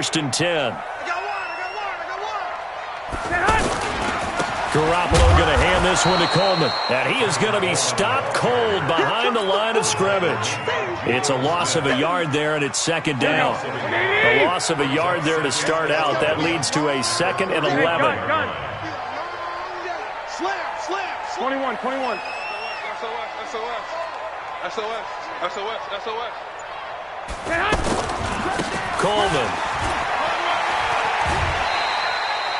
1st and 10. Garoppolo going to hand this one to Coleman. And he is going to be stopped cold behind the line of scrimmage. It's a loss of a yard there, and it's 2nd down. A loss of a yard there to start out. That leads to a 2nd and 11. 21. SOS. Coleman.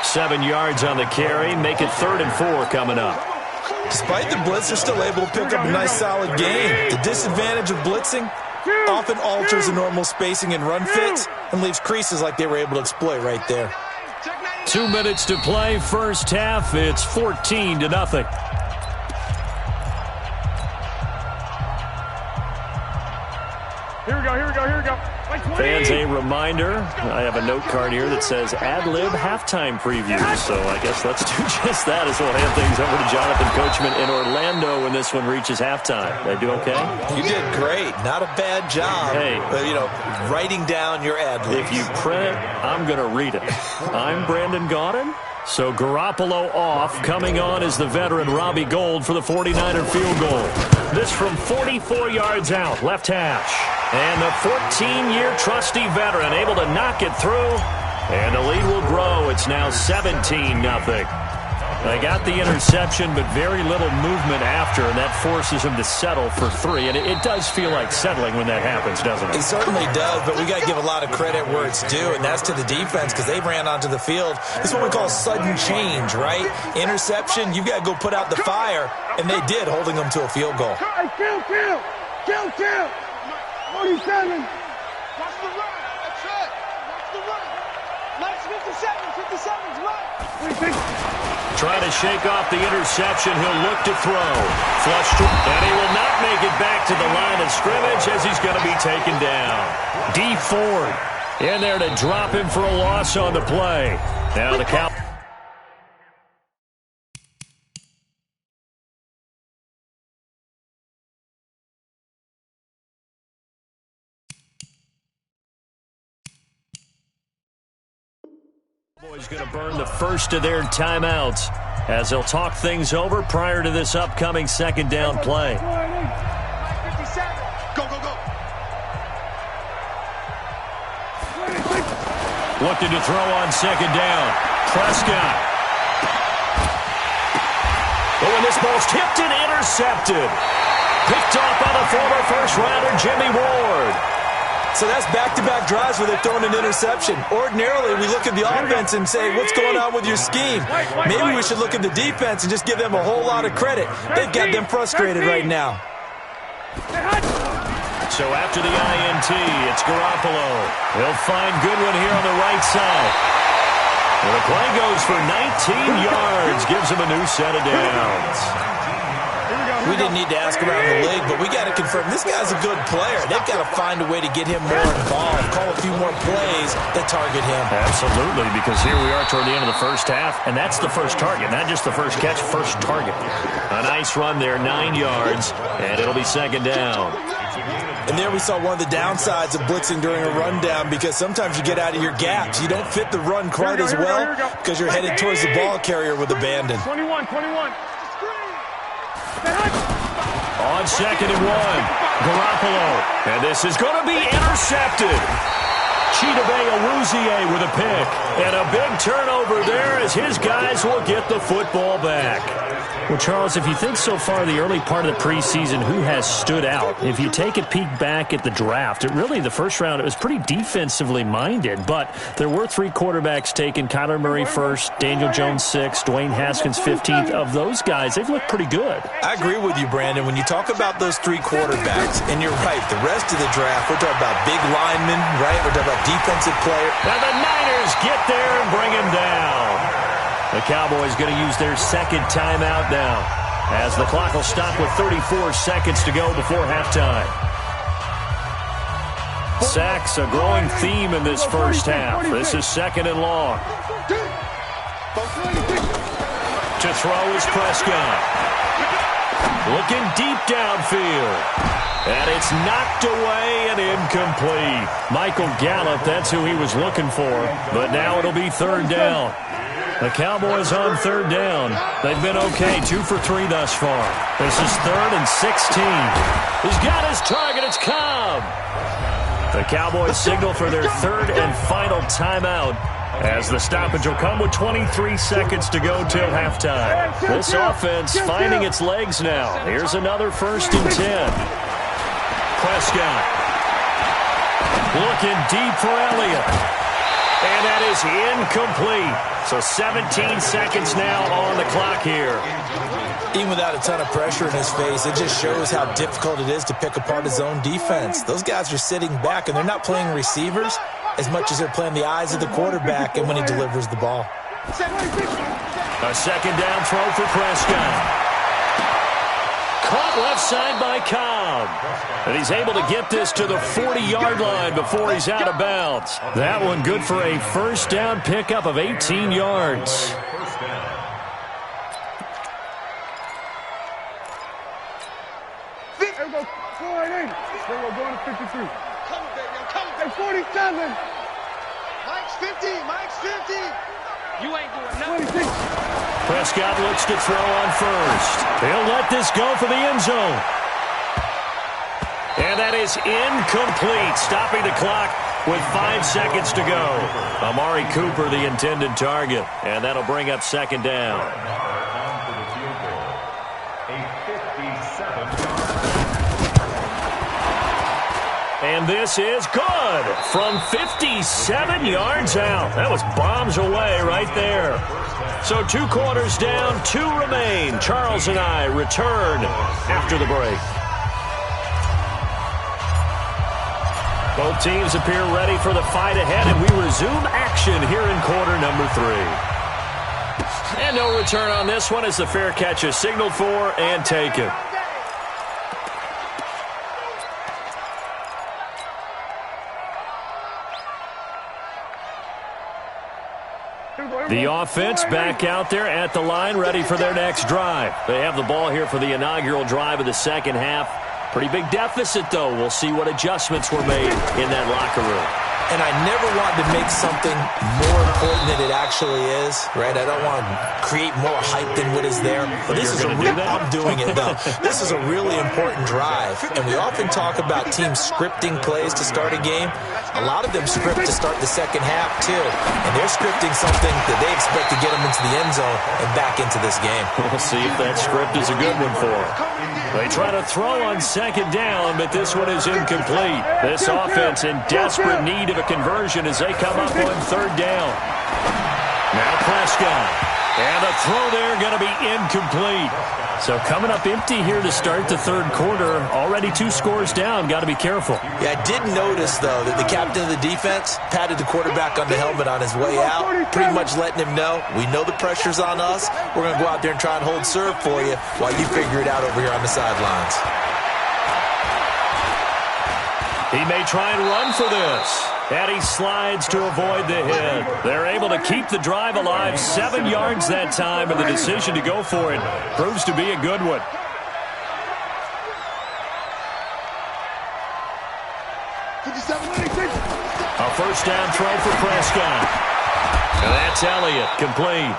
7 yards on the carry. Make it 3rd and 4 coming up. Despite the blitz, they're still able to pick up a nice solid gain. The disadvantage of blitzing often alters the normal spacing and run fits and leaves creases like they were able to exploit right there. 2 minutes to play, first half. It's 14-0. Here we go. Fans, a reminder, I have a note card here that says ad-lib halftime preview. So I guess let's do just that as we'll hand things over to Jonathan Coachman in Orlando when this one reaches halftime. Did I do okay? You did great. Not a bad job. Hey. But, writing down your ad-libs. If you print it, I'm going to read it. I'm Brandon Gaudin. So Garoppolo off. Coming on is the veteran Robbie Gould for the 49er field goal. This from 44 yards out, left hash. And the 14-year trusty veteran able to knock it through. And the lead will grow. It's now 17-0. They got the interception, but very little movement after, and that forces him to settle for 3. And it does feel like settling when that happens, doesn't it? It certainly does, but we got to give a lot of credit where it's due, and that's to the defense because they ran onto the field. This is what we call sudden change, right? Interception, you got to go put out the fire, and they did, holding them to a field goal. Kill. 47. Watch the run. That's it. Watch the run. Nice 57's right. Trying to shake off the interception. He'll look to throw. Flush to, and he will not make it back to the line of scrimmage as he's going to be taken down. D Ford in there to drop him for a loss on the play. Now the count. Cowboys going to burn the first of their timeouts as they'll talk things over prior to this upcoming 2nd down play. Go. Looking to throw on 2nd down. Prescott. Oh, and this ball's tipped and intercepted. Picked off by the former first-rounder Jimmy Ward. So that's back-to-back drives where they're throwing an interception. Ordinarily, we look at the offense and say, what's going on with your scheme? Maybe we should look at the defense and just give them a whole lot of credit. They've got them frustrated right now. So after the INT, it's Garoppolo. He'll find Goodwin here on the right side. And the play goes for 19 yards, gives him a new set of downs. We didn't need to ask around the league, but we got to confirm this guy's a good player. They've got to find a way to get him more involved, call a few more plays that target him. Absolutely, because here we are toward the end of the first half, and that's the first target, not just the first catch, first target. A nice run there, 9 yards, and it'll be 2nd down. And there we saw one of the downsides of blitzing during a rundown because sometimes you get out of your gaps. You don't fit the run quite as well because you're headed towards the ball carrier with abandon. 21. On 2nd and 1, Garoppolo. And this is going to be intercepted. Chidobe Awuzie with a pick. And a big turnover there as his guys will get the football back. Well, Charles, if you think so far the early part of the preseason, who has stood out? If you take a peek back at the draft, the first round, it was pretty defensively minded. But there were 3 quarterbacks taken. Kyler Murray first, Daniel Jones 6th, Dwayne Haskins 15th. Of those guys, they've looked pretty good. I agree with you, Brandon. When you talk about those 3 quarterbacks, and you're right, the rest of the draft, we're talking about big linemen, right? We're talking about defensive players. Now the Niners get there and bring him down. The Cowboys going to use their 2nd timeout now as the clock will stop with 34 seconds to go before halftime. Sacks, a growing theme in this first half. This is 2nd and long. To throw is Prescott. Looking deep downfield. And it's knocked away and incomplete. Michael Gallup, that's who he was looking for. But now it'll be third down. The Cowboys on third down. They've been okay, 2 for 3 thus far. This is 3rd and 16. He's got his target. It's Cobb. The Cowboys signal for their third and final timeout, as the stoppage will come with 23 seconds to go till halftime. This offense finding its legs now. Here's another 1st and 10. Prescott looking deep for Elliott. And that is incomplete. So 17 seconds now on the clock here. Even without a ton of pressure in his face, it just shows how difficult it is to pick apart his own defense. Those guys are sitting back, and they're not playing receivers as much as they're playing the eyes of the quarterback and when he delivers the ball. A second down throw for Prescott. Caught left side by Cobb. And he's able to get this to the 40-yard line before he's out of bounds. That one good for a first down pickup of 18 yards. There we go. 4-8. There we go. Going to 53. Come, baby. Come. Hey, 47. Mike's 50. Mike's 50. You ain't doing nothing. 26. Prescott looks to throw on first. He'll let this go for the end zone. And that is incomplete, stopping the clock with 5 seconds to go. Amari Cooper, the intended target, and that'll bring up second down. And this is good from 57 yards out. That was bombs away right there. So 2 quarters down, 2 remain. Charles and I return after the break. Both teams appear ready for the fight ahead, and we resume action here in quarter number 3. And no return on this one as the fair catch is signaled for and taken. The offense back out there at the line, ready for their next drive. They have the ball here for the inaugural drive of the second half. Pretty big deficit, though. We'll see what adjustments were made in that locker room. And I never want to make something more important than it actually is, right? I don't want to create more hype than what is there. But this is I'm doing it, though. This is a really important drive. And we often talk about teams scripting plays to start a game. A lot of them script to start the second half, too. And they're scripting something that they expect to get them into the end zone and back into this game. We'll see if that script is a good one for them. They try to throw on second down, but this one is incomplete. This offense in desperate need of a conversion as they come up on third down. Now Prescott. And the throw there going to be incomplete. So coming up empty here to start the third quarter. Already 2 scores down. Got to be careful. Yeah, I did notice, though, that the captain of the defense patted the quarterback on the helmet on his way out, pretty much letting him know, we know the pressure's on us. We're going to go out there and try and hold serve for you while you figure it out over here on the sidelines. He may try and run for this. And he slides to avoid the hit. They're able to keep the drive alive. 7 yards that time, and the decision to go for it proves to be a good one. A first down throw for Prescott. And that's Elliott, complete.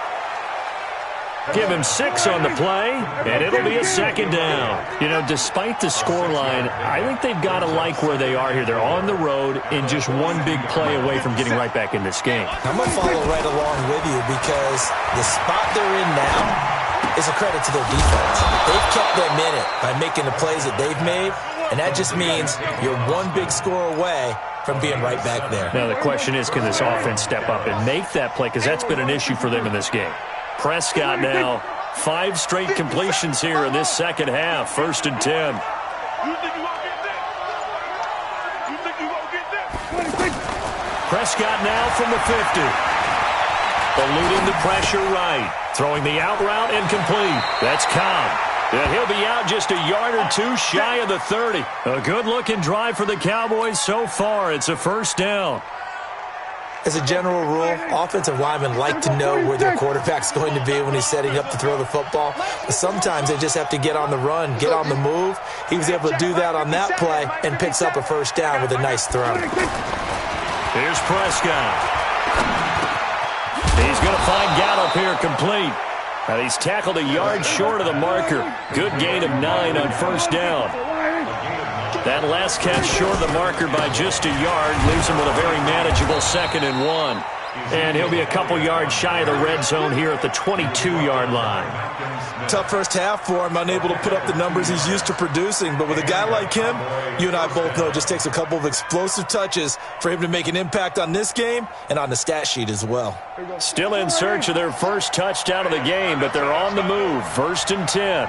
Give him 6 on the play, and it'll be a second down. You know, despite the scoreline, I think they've got to like where they are here. They're on the road and just one big play away from getting right back in this game. I'm going to follow right along with you because the spot they're in now is a credit to their defense. They've kept them in it by making the plays that they've made, and that just means you're one big score away from being right back there. Now, the question is, can this offense step up and make that play? Because that's been an issue for them in this game. Prescott now, 5 straight completions here in this second half. 1st and 10. Prescott now from the 50. Eluding the pressure right. Throwing the out route incomplete. That's Cobb. And he'll be out just a yard or 2 shy of the 30. A good-looking drive for the Cowboys so far. It's a first down. As a general rule, offensive linemen like to know where their quarterback's going to be when he's setting up to throw the football. But sometimes they just have to get on the run, get on the move. He was able to do that on that play and picks up a first down with a nice throw. Here's Prescott. He's going to find Gallup here complete. And he's tackled a yard short of the marker. Good gain of 9 on first down. That last catch short of the marker by just a yard leaves him with a very manageable 2nd and 1. And he'll be a couple yards shy of the red zone here at the 22-yard line. Tough first half for him, unable to put up the numbers he's used to producing. But with a guy like him, you and I both know it just takes a couple of explosive touches for him to make an impact on this game and on the stat sheet as well. Still in search of their first touchdown of the game, but they're on the move. 1st and 10.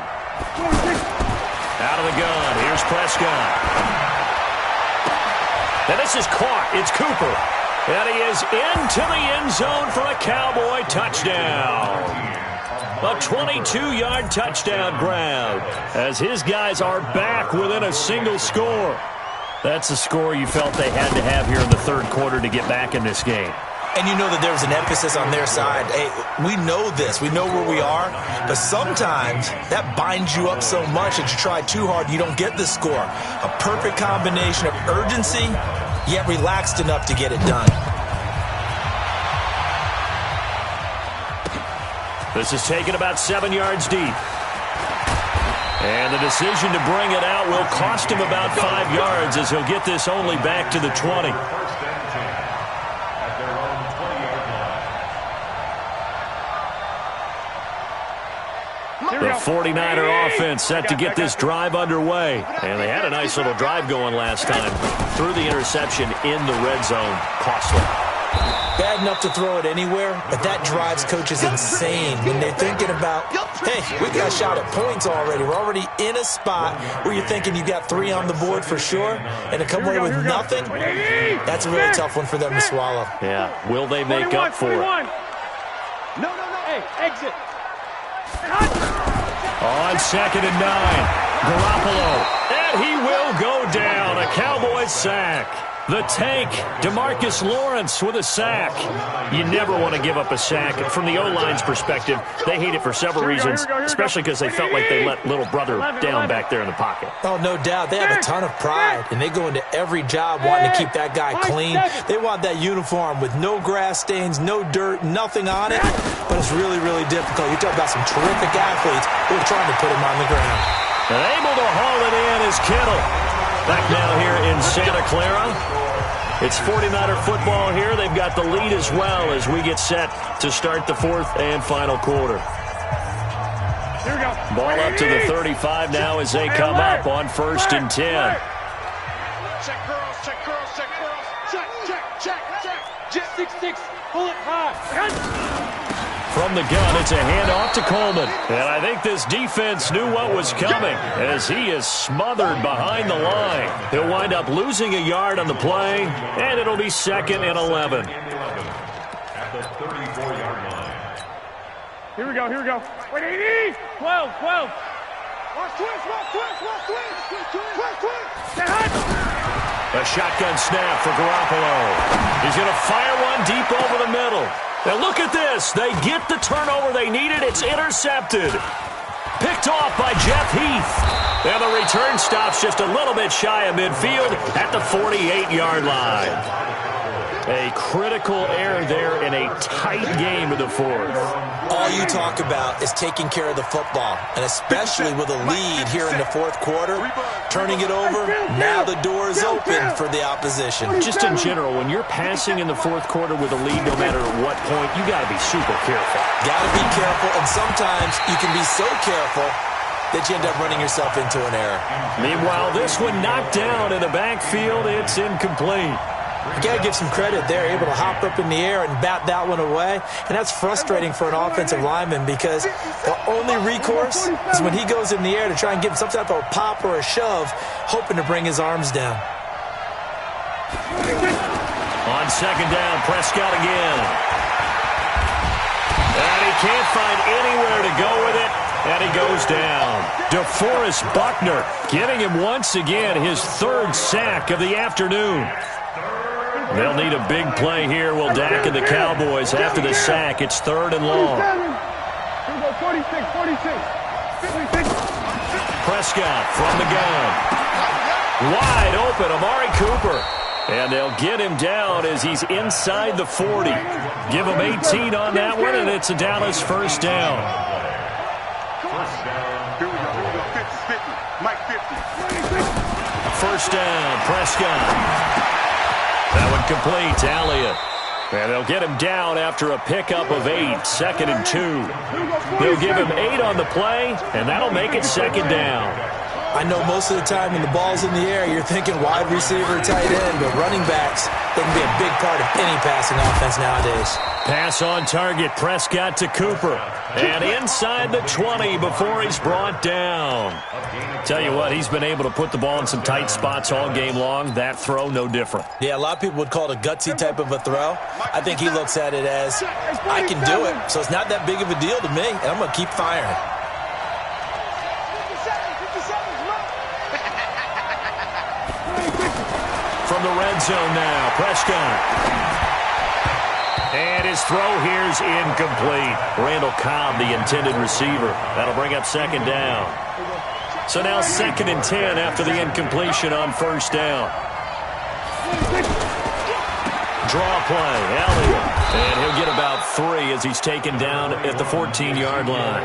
Out of the gun. Here's Prescott. And this is caught. It's Cooper. And he is into the end zone for a Cowboy touchdown. A 22-yard touchdown grab as his guys are back within a single score. That's a score you felt they had to have here in the third quarter to get back in this game. And you know that there was an emphasis on their side. Hey, we know this. We know where we are. But sometimes that binds you up so much that you try too hard and you don't get the score. A perfect combination of urgency, yet relaxed enough to get it done. This is taken about 7 yards deep. And the decision to bring it out will cost him about 5 yards as he'll get this only back to the 20. The 49er offense set to get this drive underway. And they had a nice little drive going last time. Threw the interception in the red zone. Costly. Bad enough to throw it anywhere, but that drives coaches insane when they're thinking about, hey, we got a shot at points already. We're already in a spot where you're thinking you got 3 on the board for sure, and to come away with nothing, that's a really tough one for them to swallow. Yeah, will they make up for it? No. Hey, exit. On 2nd and 9, Garoppolo, and he will go down. A Cowboys sack. The tank, DeMarcus Lawrence with a sack. You never want to give up a sack. From the O-line's perspective, they hate it for several reasons, especially because they felt like they let little brother down back there in the pocket. Oh, no doubt. They have a ton of pride, and they go into every job wanting to keep that guy clean. They want that uniform with no grass stains, no dirt, nothing on it, but it's really, really difficult. You talk about some terrific athletes who are trying to put him on the ground. And able to haul it in is Kittle. Back now here in Santa Clara. It's 49er football here. They've got the lead as well as we get set to start the 4th and final quarter. Here we go. Ball up to the 35 now as they come up on 1st and 10. Check girls. Check. Jet 6-6. Pull it high. From the gun, it's a handoff to Coleman. And I think this defense knew what was coming as he is smothered behind the line. He'll wind up losing a yard on the play, and it'll be 2nd and 11. At the 34-yard line. Here we go. Wait, 80. 12. Watch twist. A shotgun snap for Garoppolo. He's going to fire one deep over the middle. Now look at this. They get the turnover they needed. It's intercepted. Picked off by Jeff Heath. And the return stops just a little bit shy of midfield at the 48-yard line. A critical error there in a tight game in the 4th. All you talk about is taking care of the football, and especially with a lead here in the 4th quarter, turning it over, now the door is open for the opposition. Just in general, when you're passing in the 4th quarter with a lead, no matter what point, you got to be super careful. Got to be careful, and sometimes you can be so careful that you end up running yourself into an error. Meanwhile, this one knocked down in the backfield. It's incomplete. You got to give some credit there, able to hop up in the air and bat that one away. And that's frustrating for an offensive lineman because the only recourse is when he goes in the air to try and give him some type of a pop or a shove, hoping to bring his arms down. On 2nd down, Prescott again. And he can't find anywhere to go with it, and he goes down. DeForest Buckner getting him once again his 3rd sack of the afternoon. They'll need a big play here. Will Dak and the Cowboys after the sack. It's 3rd and long. 46. Prescott from the gun. Wide open, Amari Cooper. And they'll get him down as he's inside the 40. Give him 18 on that one, and it's a Dallas first down. First down, Prescott. That one complete to Elliott. And they'll get him down after a pickup of 8, 2nd and 2. They'll give him 8 on the play, and that'll make it 2nd down. I know most of the time when the ball's in the air, you're thinking wide receiver, tight end, but running backs, they can be a big part of any passing offense nowadays. Pass on target, Prescott to Cooper. And inside the 20 before he's brought down. Tell you what, he's been able to put the ball in some tight spots all game long. That throw, no different. Yeah, a lot of people would call it a gutsy type of a throw. I think he looks at it as, I can do it, so it's not that big of a deal to me, and I'm going to keep firing. From the red zone now, Prescott. And his throw here's incomplete. Randall Cobb, the intended receiver. That'll bring up 2nd down. So now 2nd and 10 after the incompletion on 1st down. Draw play, Elliott. And he'll get about 3 as he's taken down at the 14-yard line.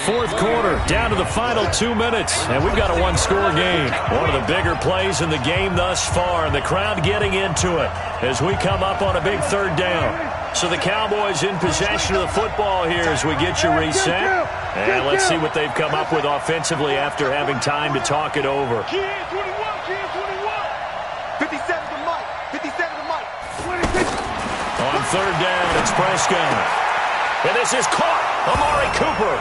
4th quarter, down to the final 2 minutes, and we've got a one-score game. One of the bigger plays in the game thus far, and the crowd getting into it as we come up on a big 3rd down. So the Cowboys in possession of the football here as we get you reset. And let's see what they've come up with offensively after having time to talk it over. 57 to Mike. 57 to Mike. On 3rd down, it's Prescott. And this is caught. Amari Cooper.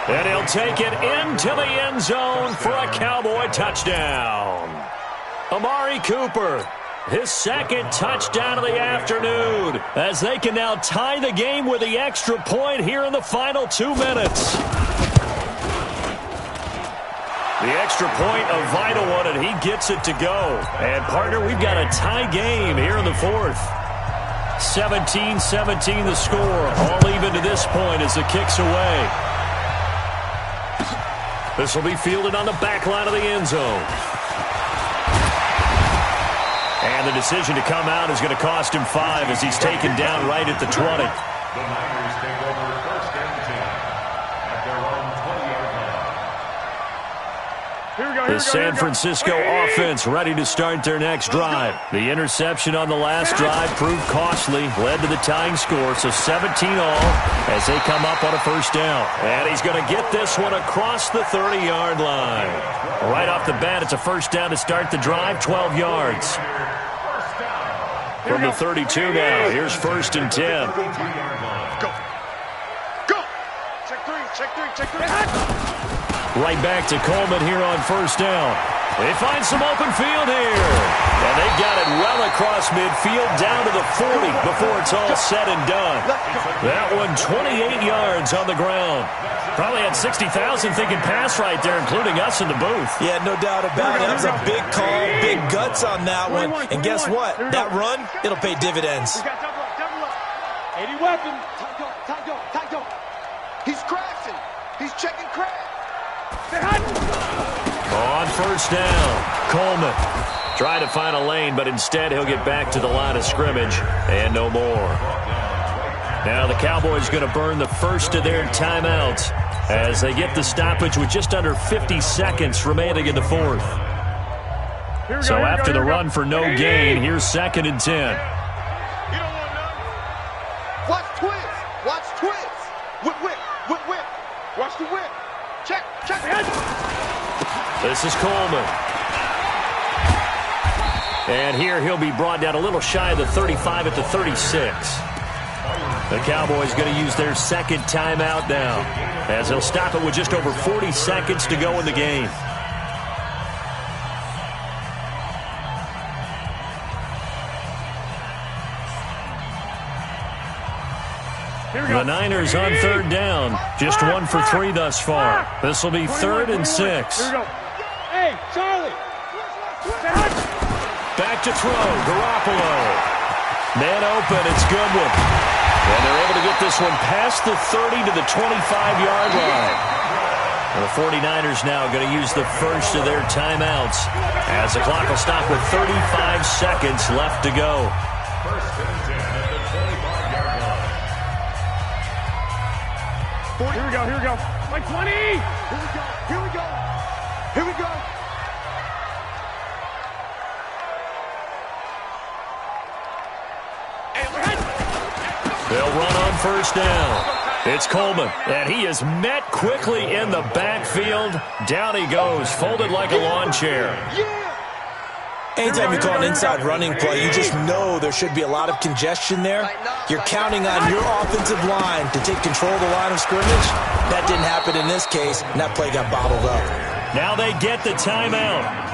And he'll take it into the end zone for a Cowboy touchdown. Amari Cooper, his 2nd touchdown of the afternoon, as they can now tie the game with the extra point here in the final 2 minutes. The extra point, a vital one, and he gets it to go. And, partner, we've got a tie game here in the 4th. 17-17 the score, all even to this point as the kick's away. This will be fielded on the back line of the end zone. And the decision to come out is going to cost him 5 as he's taken down right at the 20. The Niners take over 1st and 10 at their own 20-yard line. The San Francisco offense ready to start their next drive. The interception on the last drive proved costly, led to the tying score, so 17 all as they come up on a 1st down. And he's going to get this one across the 30-yard line. Right off the bat, it's a 1st down to start the drive, 12 yards. From the 32 now, here's 1st and 10. Go. Go. Check 3. Right back to Coleman here on 1st down. They find some open field here. And they've got it well across midfield down to the 40 before it's all said and done. That one 28 yards on the ground. Probably had 60,000 thinking pass right there, including us in the booth. Yeah, no doubt about it. That was a big call, big guts on that one. And guess what? That run, it'll pay dividends. 80 weapons. Tight go. He's crashing. He's checking crash. On 1st down, Coleman trying to find a lane, but instead he'll get back to the line of scrimmage and no more. Now the Cowboys going to burn the first of their timeouts as they get the stoppage with just under 50 seconds remaining in the 4th. So after the run for no gain, here's 2nd and 10. You don't want none. Watch twist. Whip. Watch the whip. Check. This is Coleman. And here he'll be brought down a little shy of the 35 at the 36. The Cowboys going to use their 2nd timeout now as they'll stop it with just over 40 seconds to go in the game. The Niners on 3rd down. Just 1 for 3 thus far. This will be 3rd and 6. Here we go. Hey, Charlie. Back to throw. Garoppolo. Man open. It's Goodwin. And they're able to get this one past the 30 to the 25-yard line. And the 49ers now going to use the first of their timeouts as the clock will stop with 35 seconds left to go. First and 10 at the 25-yard line. Here we go, here we go. Like 20! Here we go, here we go. Here we go. They'll run on first down. It's Coleman, and he is met quickly in the backfield. Down he goes, folded like a lawn chair. Anytime you call an inside running play, you just know there should be a lot of congestion there. You're counting on your offensive line to take control of the line of scrimmage. That didn't happen in this case, and that play got bottled up. Now they get the timeout.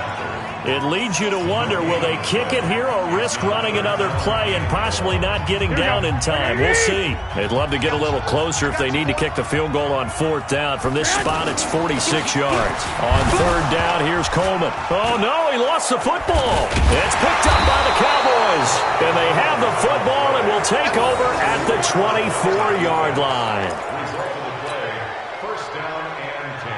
It leads you to wonder, will they kick it here or risk running another play and possibly not getting down in time? We'll see. They'd love to get a little closer if they need to kick the field goal on fourth down. From this spot, it's 46 yards. On third down, here's Coleman. Oh, no, he lost the football. It's picked up by the Cowboys. And they have the football and will take over at the 24-yard line. First down and 10.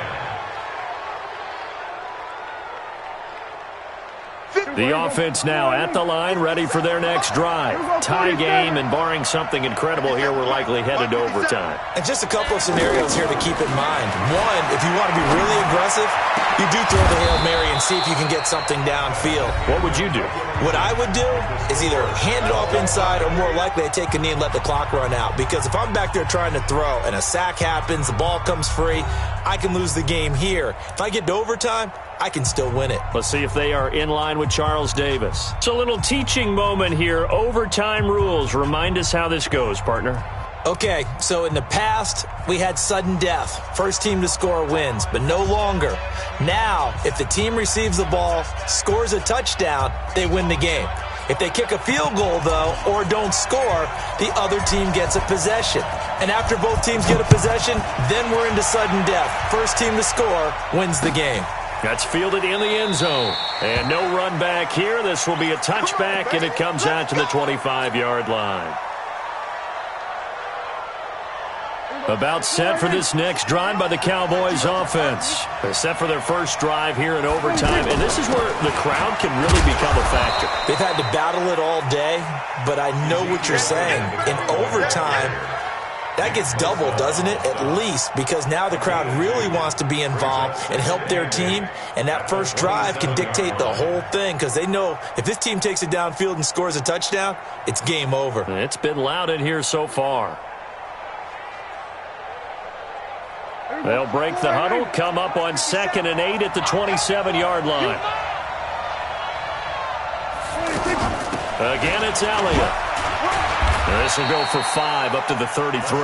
The offense now at the line, ready for their next drive. Tie game, and barring something incredible here, we're likely headed to overtime. And just a couple of scenarios here to keep in mind. One, if you want to be really aggressive, you do throw the Hail Mary and see if you can get something downfield. What would you do? What I would do is either hand it off inside or more likely I take a knee and let the clock run out. Because if I'm back there trying to throw and a sack happens, the ball comes free, I can lose the game here. If I get to overtime, I can still win it. Let's see if they are in line with Charles Davis. It's a little teaching moment here. Overtime rules. Remind us how this goes, partner. Okay, so in the past, we had sudden death. First team to score wins, but no longer. Now, if the team receives the ball, scores a touchdown, they win the game. If they kick a field goal, though, or don't score, the other team gets a possession. And after both teams get a possession, then we're into sudden death. First team to score wins the game. That's fielded in the end zone. And no run back here. This will be a touchback, and it comes out to the 25-yard line. About set for this next drive by the Cowboys offense. They're set for their first drive here in overtime, and this is where the crowd can really become a factor. They've had to battle it all day, but I know what you're saying. In overtime, that gets doubled, doesn't it? At least, because now the crowd really wants to be involved and help their team, and that first drive can dictate the whole thing because they know if this team takes it downfield and scores a touchdown, it's game over. It's been loud in here so far. They'll break the huddle, come up on 2nd and 8 at the 27-yard line. Again, it's Elliott. This will go for 5 up to the 33.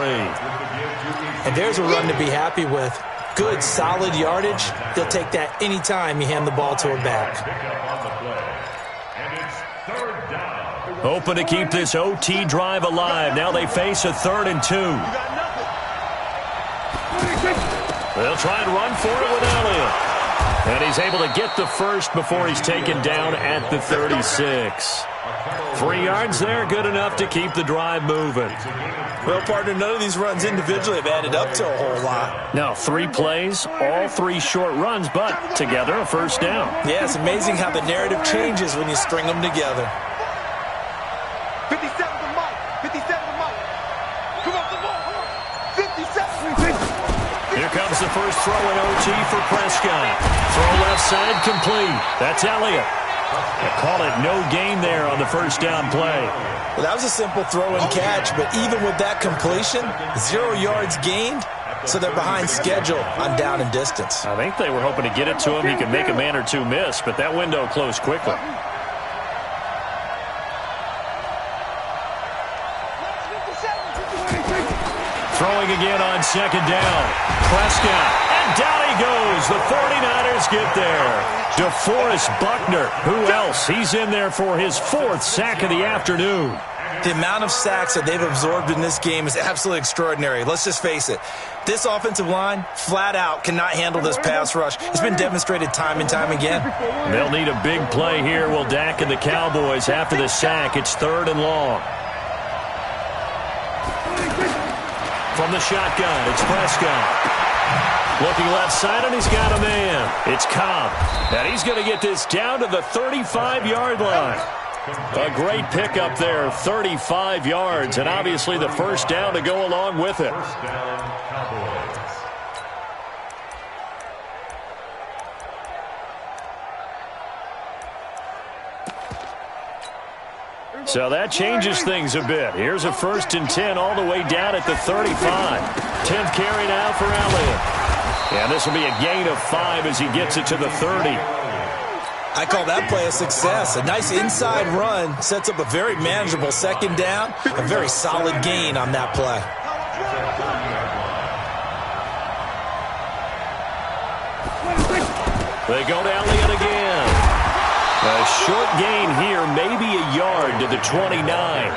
And there's a run to be happy with. Good, solid yardage. He'll take that anytime you hand the ball to him back. Hoping to keep this OT drive alive. Now they face a 3rd and 2. They'll try and run for it with Elliott. And he's able to get the first before he's taken down at the 36. 3 yards there, good enough to keep the drive moving. Well, partner, none of these runs individually have added up to a whole lot. Now, 3 plays, all 3 short runs, but together a first down. Yeah, it's amazing how the narrative changes when you string them together. 57 to Mike. 57 to Mike. Come on, come on. 57. Here comes the first throw in OT for Prescott. Throw left side complete. That's Elliott. They call it no gain there on the first down play. Well, that was a simple throw and catch, but even with that completion, 0 yards gained, so they're behind schedule on down and distance. I think they were hoping to get it to him. He could make a man or two miss, but that window closed quickly. Throwing again on 2nd down. Prescott, and down he goes. The 49ers get there. DeForest Buckner, who else? He's in there for his 4th sack of the afternoon. The amount of sacks that they've absorbed in this game is absolutely extraordinary. Let's just face it. This offensive line, flat out, cannot handle this pass rush. It's been demonstrated time and time again. They'll need a big play here. Will Dak and the Cowboys after the sack. It's 3rd and long. From the shotgun, it's Prescott. Looking left side, and he's got a man. It's Cobb. And he's going to get this down to the 35-yard line. A great pickup there, 35 yards, and obviously the first down to go along with it. First down, Cowboys. So that changes things a bit. Here's a 1st and 10 all the way down at the 35. 10th carry now for Elliott. And this will be a gain of 5 as he gets it to the 30. I call that play a success. A nice inside run sets up a very manageable 2nd down. A very solid gain on that play. They go to Elliott again. A short gain here, maybe a yard to the 29.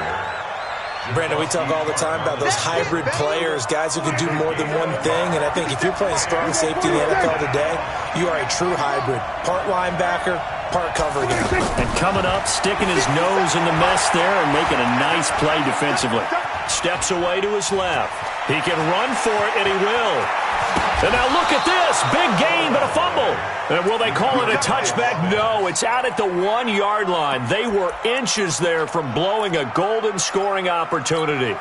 Brandon, we talk all the time about those hybrid players, guys who can do more than one thing, and I think if you're playing strong safety in the NFL today, you are a true hybrid. Part linebacker, part cover guy. And coming up, sticking his nose in the mess there and making a nice play defensively. Steps away to his left. He can run for it, and he will. And now look at this. Big gain, but a fumble. And will they call it a touchback? No, it's out at the 1-yard line. They were inches there from blowing a golden scoring opportunity.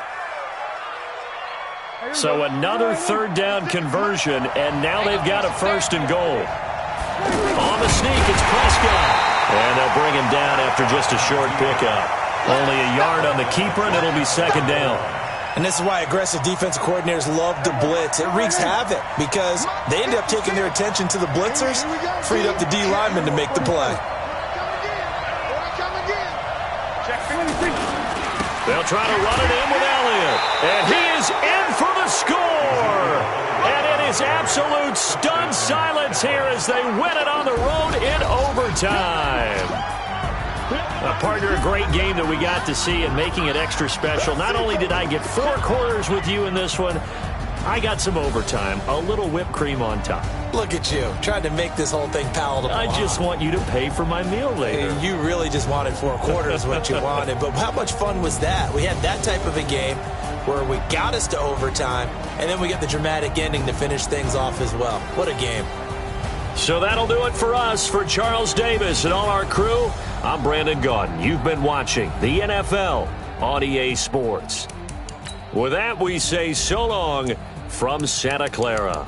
So another 3rd down conversion, and now they've got a 1st and goal. On the sneak, it's Prescott. And they'll bring him down after just a short pickup. Only a yard on the keeper, and it'll be 2nd down. And this is why aggressive defensive coordinators love to blitz. It wreaks havoc because they end up taking their attention to the blitzers, freed up the D lineman to make the play. They'll try to run it in with Elliott. And he is in for the score. And it is absolute stunned silence here as they win it on the road in overtime. Partner, a great game that we got to see and making it extra special. Not only did I get 4 quarters with you in this one, I got some overtime, a little whipped cream on top. Look at you, trying to make this whole thing palatable. I just want you to pay for my meal later. You really just wanted 4 quarters what you wanted, but how much fun was that? We had that type of a game where we got us to overtime, and then we get the dramatic ending to finish things off as well. What a game. So that'll do it for us. For Charles Davis and all our crew, I'm Brandon Gaudin. You've been watching the NFL on EA Sports. With that, we say so long from Santa Clara.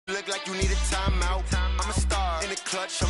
Look like you need a timeout. I'm a star in the clutch.